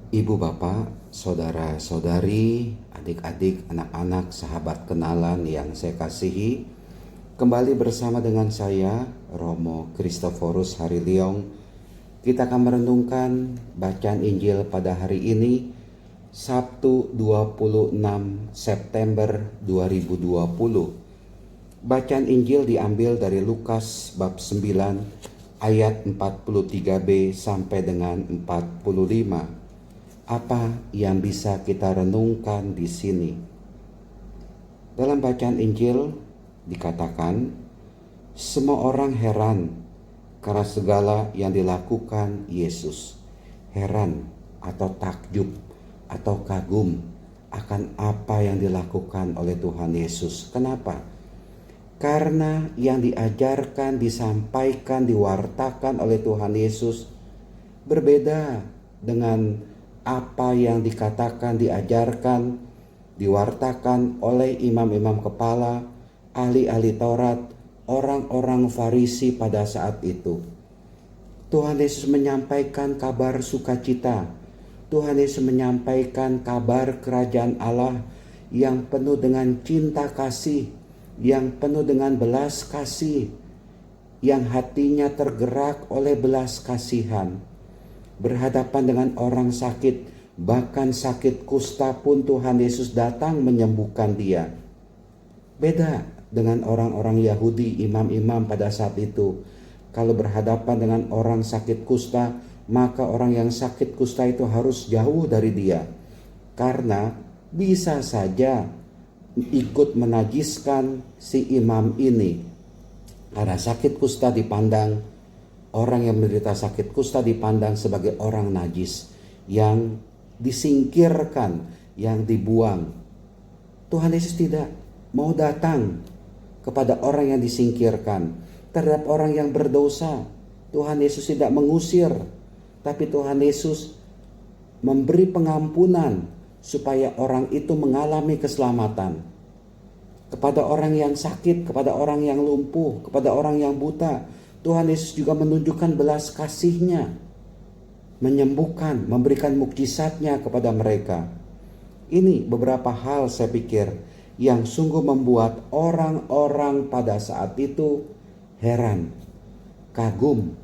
Ibu bapak, saudara-saudari, adik-adik, anak-anak, sahabat kenalan yang saya kasihi, kembali bersama dengan saya, Romo Kristoforus Hariliong. Kita akan merenungkan bacaan Injil pada hari ini, Sabtu 26 September 2020. Bacaan Injil diambil dari Lukas bab 9 ayat 43b sampai dengan 45. Apa yang bisa kita renungkan di sini? Dalam bacaan Injil dikatakan, semua orang heran karena segala yang dilakukan Yesus. Heran atau takjub atau kagum akan apa yang dilakukan oleh Tuhan Yesus. Kenapa? Karena yang diajarkan, disampaikan, diwartakan oleh Tuhan Yesus berbeda dengan apa yang dikatakan, diajarkan, diwartakan oleh imam-imam kepala, ahli-ahli Taurat, orang-orang Farisi pada saat itu. Tuhan Yesus menyampaikan kabar sukacita. Tuhan Yesus menyampaikan kabar kerajaan Allah yang penuh dengan cinta kasih, yang penuh dengan belas kasih, yang hatinya tergerak oleh belas kasihan. Berhadapan dengan orang sakit, bahkan sakit kusta pun Tuhan Yesus datang menyembuhkan dia. Beda dengan orang-orang Yahudi, imam-imam pada saat itu. Kalau berhadapan dengan orang sakit kusta, maka orang yang sakit kusta itu harus jauh dari dia. Karena bisa saja ikut menajiskan si imam ini. Karena sakit kusta dipandang, orang yang menderita sakit kusta dipandang sebagai orang najis yang disingkirkan, yang dibuang. Tuhan Yesus tidak mau datang kepada orang yang disingkirkan. Terhadap orang yang berdosa, Tuhan Yesus tidak mengusir, tapi Tuhan Yesus memberi pengampunan supaya orang itu mengalami keselamatan. Kepada orang yang sakit, kepada orang yang lumpuh, kepada orang yang buta, Tuhan Yesus juga menunjukkan belas kasih-Nya, menyembuhkan, memberikan mukjizat-Nya kepada mereka. Ini beberapa hal saya pikir yang sungguh membuat orang-orang pada saat itu heran, kagum,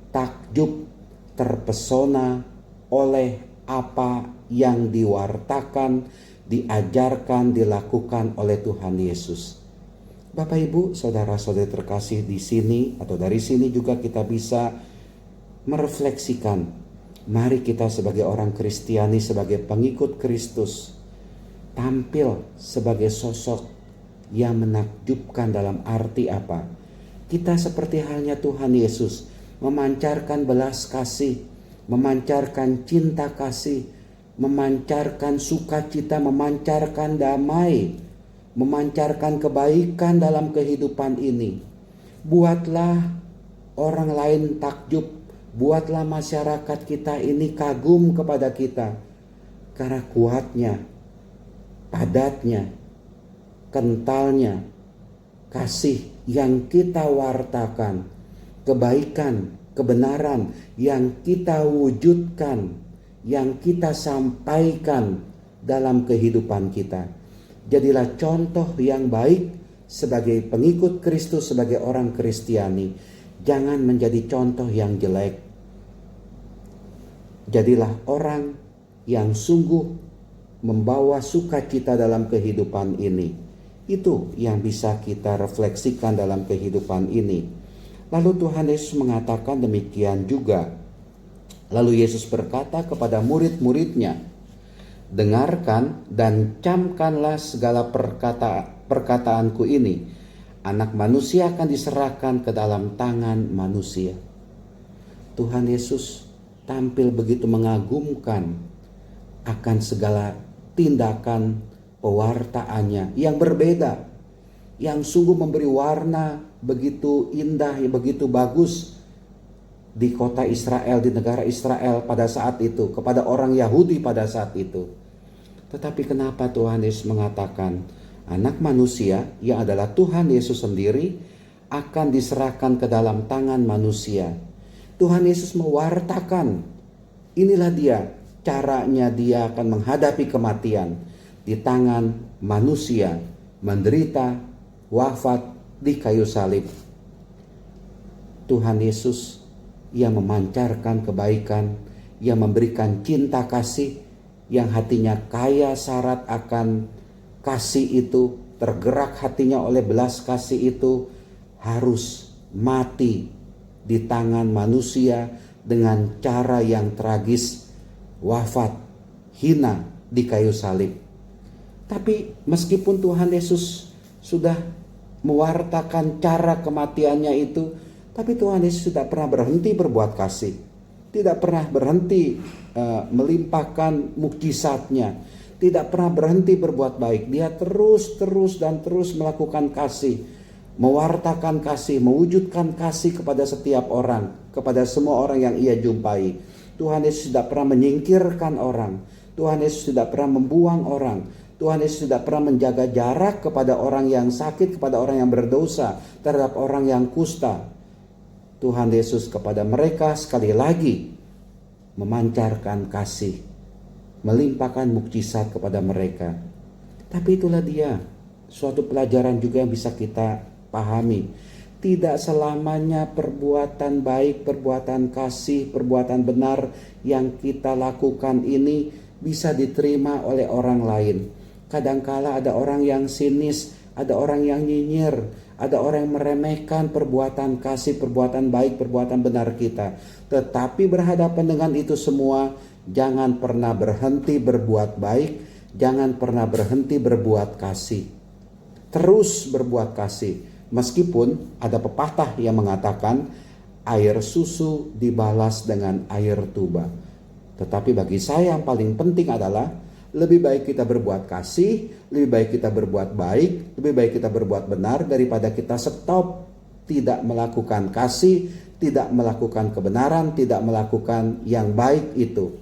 takjub, terpesona oleh apa yang diwartakan, diajarkan, dilakukan oleh Tuhan Yesus. Bapak Ibu, saudara-saudari terkasih, di sini atau dari sini juga kita bisa merefleksikan. Mari kita sebagai orang Kristiani, sebagai pengikut Kristus, tampil sebagai sosok yang menakjubkan. Dalam arti apa? Kita seperti halnya Tuhan Yesus, memancarkan belas kasih, memancarkan cinta kasih, memancarkan sukacita, memancarkan damai, memancarkan kebaikan dalam kehidupan ini. Buatlah orang lain takjub, buatlah masyarakat kita ini kagum kepada kita, karena kuatnya, padatnya, kentalnya kasih yang kita wartakan, kebaikan, kebenaran yang kita wujudkan, yang kita sampaikan dalam kehidupan kita. Jadilah contoh yang baik sebagai pengikut Kristus, sebagai orang Kristiani. Jangan menjadi contoh yang jelek. Jadilah orang yang sungguh membawa sukacita dalam kehidupan ini. Itu yang bisa kita refleksikan dalam kehidupan ini. Lalu Tuhan Yesus mengatakan demikian juga. Lalu Yesus berkata kepada murid-muridnya, dengarkan dan camkanlah segala perkataanku ini. Anak manusia akan diserahkan ke dalam tangan manusia. Tuhan Yesus tampil begitu mengagumkan akan segala tindakan pewartaannya yang berbeda, yang sungguh memberi warna begitu indah, begitu bagus di kota Israel, di negara Israel pada saat itu, kepada orang Yahudi pada saat itu. Tetapi kenapa Tuhan Yesus mengatakan anak manusia yang adalah Tuhan Yesus sendiri akan diserahkan ke dalam tangan manusia? Tuhan Yesus mewartakan, inilah dia caranya dia akan menghadapi kematian di tangan manusia, menderita, wafat di kayu salib. Tuhan Yesus yang memancarkan kebaikan, yang memberikan cinta kasih, yang hatinya kaya syarat akan kasih itu, tergerak hatinya oleh belas kasih itu, harus mati di tangan manusia dengan cara yang tragis, wafat, hina di kayu salib. Tapi meskipun Tuhan Yesus sudah mewartakan cara kematiannya itu, tapi Tuhan Yesus tidak pernah berhenti berbuat kasih, tidak pernah berhenti melimpahkan mukjizatnya, tidak pernah berhenti berbuat baik. Dia terus melakukan kasih, mewartakan kasih, mewujudkan kasih kepada setiap orang, kepada semua orang yang ia jumpai. Tuhan Yesus tidak pernah menyingkirkan orang, Tuhan Yesus tidak pernah membuang orang, Tuhan Yesus tidak pernah menjaga jarak kepada orang yang sakit, kepada orang yang berdosa, terhadap orang yang kusta. Tuhan Yesus kepada mereka sekali lagi memancarkan kasih, melimpahkan mukjizat kepada mereka. Tapi itulah dia, suatu pelajaran juga yang bisa kita pahami. Tidak selamanya perbuatan baik, perbuatan kasih, perbuatan benar yang kita lakukan ini bisa diterima oleh orang lain. Kadangkala ada orang yang sinis, ada orang yang nyinyir, ada orang yang meremehkan perbuatan kasih, perbuatan baik, perbuatan benar kita. Tetapi berhadapan dengan itu semua, jangan pernah berhenti berbuat baik, jangan pernah berhenti berbuat kasih. Terus berbuat kasih. Meskipun ada pepatah yang mengatakan air susu dibalas dengan air tuba. Tetapi bagi saya yang paling penting adalah lebih baik kita berbuat kasih, lebih baik kita berbuat baik, lebih baik kita berbuat benar daripada kita stop, tidak melakukan kasih, tidak melakukan kebenaran, tidak melakukan yang baik itu.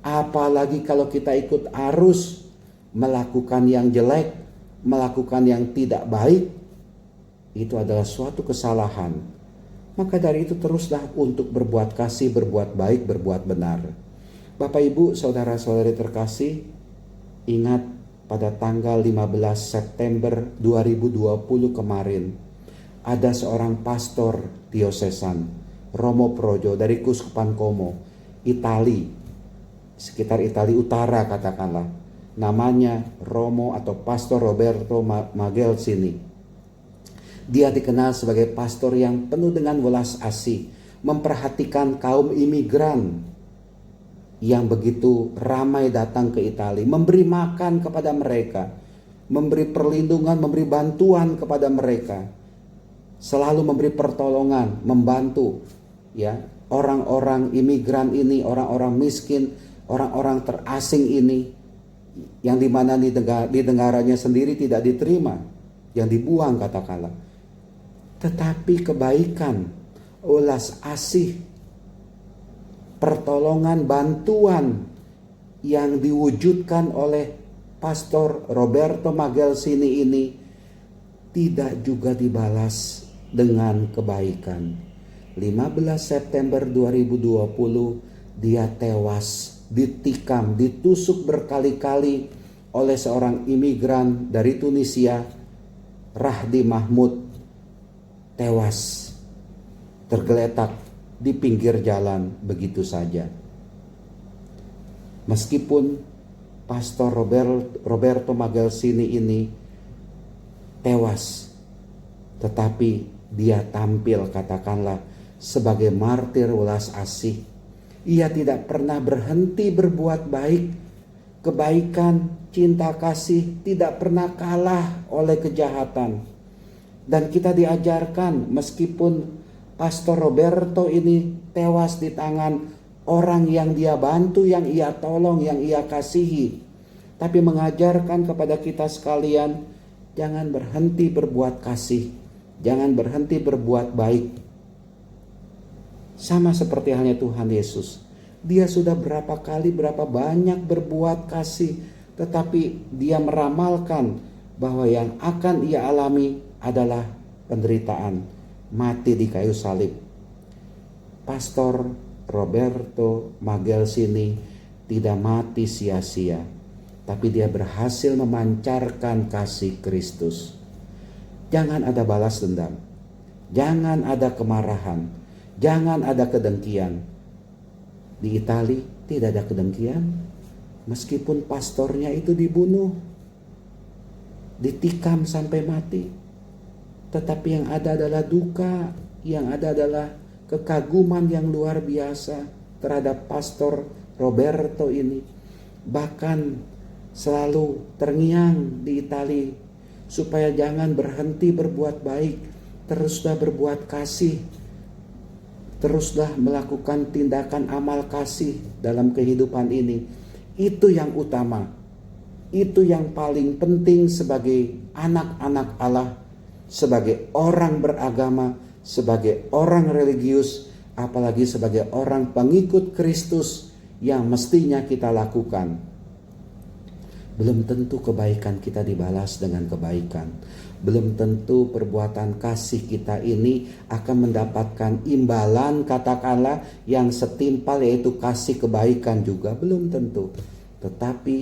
Apalagi kalau kita ikut arus melakukan yang jelek, melakukan yang tidak baik, itu adalah suatu kesalahan. Maka dari itu teruslah untuk berbuat kasih, berbuat baik, berbuat benar. Bapak Ibu, saudara-saudari terkasih, ingat pada tanggal 15 September 2020 kemarin, ada seorang pastor diosesan, Romo Projo dari Kuskupan Como, Itali, sekitar Itali Utara katakanlah. Namanya Romo atau Pastor Roberto Magelsini. Dia dikenal sebagai pastor yang penuh dengan welas asih, memperhatikan kaum imigran yang begitu ramai datang ke Italia, memberi makan kepada mereka, memberi perlindungan, memberi bantuan kepada mereka, selalu memberi pertolongan, membantu ya orang-orang imigran ini, orang-orang miskin, orang-orang terasing ini, yang dimana di negaranya sendiri tidak diterima, yang dibuang katakanlah. Tetapi kebaikan, welas asih, pertolongan, bantuan yang diwujudkan oleh Pastor Roberto Magelsini ini tidak juga dibalas dengan kebaikan. 15 September 2020 dia tewas, ditikam, ditusuk berkali-kali oleh seorang imigran dari Tunisia, Rahdi Mahmud, tewas, tergeletak di pinggir jalan begitu saja. Meskipun Pastor Roberto Magelsini ini tewas, tetapi dia tampil katakanlah sebagai martir welas asih. Ia tidak pernah berhenti berbuat baik. Kebaikan, cinta kasih tidak pernah kalah oleh kejahatan. Dan kita diajarkan meskipun Pastor Roberto ini tewas di tangan orang yang dia bantu, yang ia tolong, yang ia kasihi, tapi mengajarkan kepada kita sekalian, jangan berhenti berbuat kasih, jangan berhenti berbuat baik. Sama seperti halnya Tuhan Yesus, dia sudah berapa banyak berbuat kasih, tetapi dia meramalkan bahwa yang akan ia alami adalah penderitaan, mati di kayu salib. Pastor Roberto Magelsini tidak mati sia-sia, tapi dia berhasil memancarkan kasih Kristus. Jangan ada balas dendam, jangan ada kemarahan, jangan ada kedengkian. Di Italia tidak ada kedengkian, meskipun pastornya itu dibunuh, ditikam sampai mati. Tetapi yang ada adalah duka, yang ada adalah kekaguman yang luar biasa terhadap pastor Roberto ini. Bahkan selalu terngiang di Italia supaya jangan berhenti berbuat baik, teruslah berbuat kasih, teruslah melakukan tindakan amal kasih dalam kehidupan ini. Itu yang utama, itu yang paling penting sebagai anak-anak Allah, sebagai orang beragama, sebagai orang religius, apalagi sebagai orang pengikut Kristus yang mestinya kita lakukan. Belum tentu kebaikan kita dibalas dengan kebaikan. Belum tentu perbuatan kasih kita ini akan mendapatkan imbalan, katakanlah, yang setimpal, yaitu kasih kebaikan juga. Belum tentu. Tetapi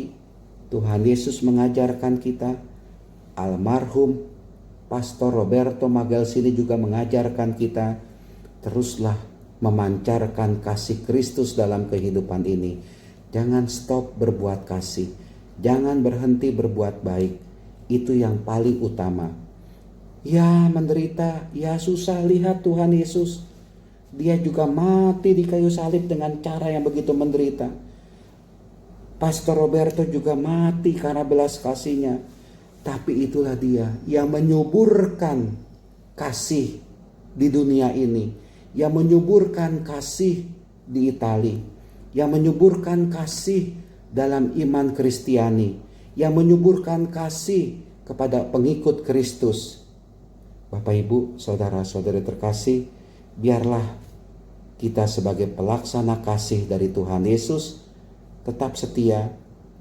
Tuhan Yesus mengajarkan kita, almarhum Pastor Roberto Magalsini juga mengajarkan kita, teruslah memancarkan kasih Kristus dalam kehidupan ini. Jangan stop berbuat kasih. Jangan berhenti berbuat baik. Itu yang paling utama. Ya menderita, ya susah, lihat Tuhan Yesus. Dia juga mati di kayu salib dengan cara yang begitu menderita. Pastor Roberto juga mati karena belas kasihnya. Tapi itulah dia yang menyuburkan kasih di dunia ini. Yang menyuburkan kasih di Italia. Yang menyuburkan kasih dalam iman Kristiani, yang menyuburkan kasih kepada pengikut Kristus. Bapak Ibu, saudara-saudari terkasih, biarlah kita sebagai pelaksana kasih dari Tuhan Yesus tetap setia,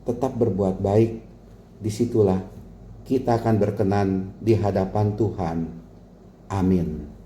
tetap berbuat baik. Disitulah kita akan berkenan di hadapan Tuhan. Amin.